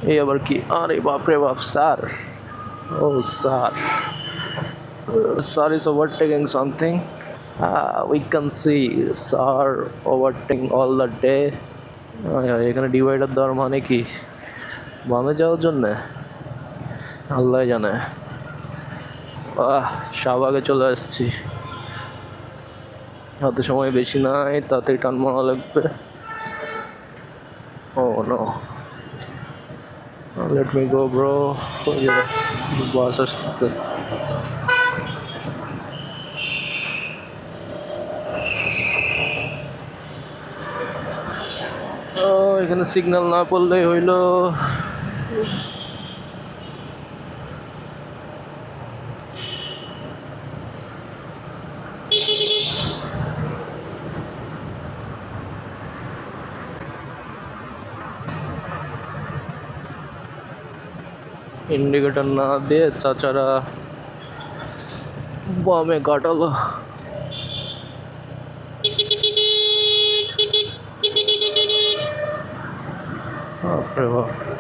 এই আবার কি? আরে বাপরে বাপ, স্যার! ও sir! Sir is overtaking something. We can see sir overtaking all the day. এখানে ডিভাইডার দেওয়ার মানে কি? বামে যাওয়ার জন্য? আল্লাহ জানে। শাহবাগে চলে আসছি। হাতে সময় বেশি নাই, তাড়াতাড়ি টান মারা লাগবে। Oh no, let me go bro. Bus আসতেছে। এখানে সিগন্যাল না পড়লেই হইলো। ইন্ডিকেটর না দিয়ে চাচারা বামে কাটালো। বাপরে বাপ।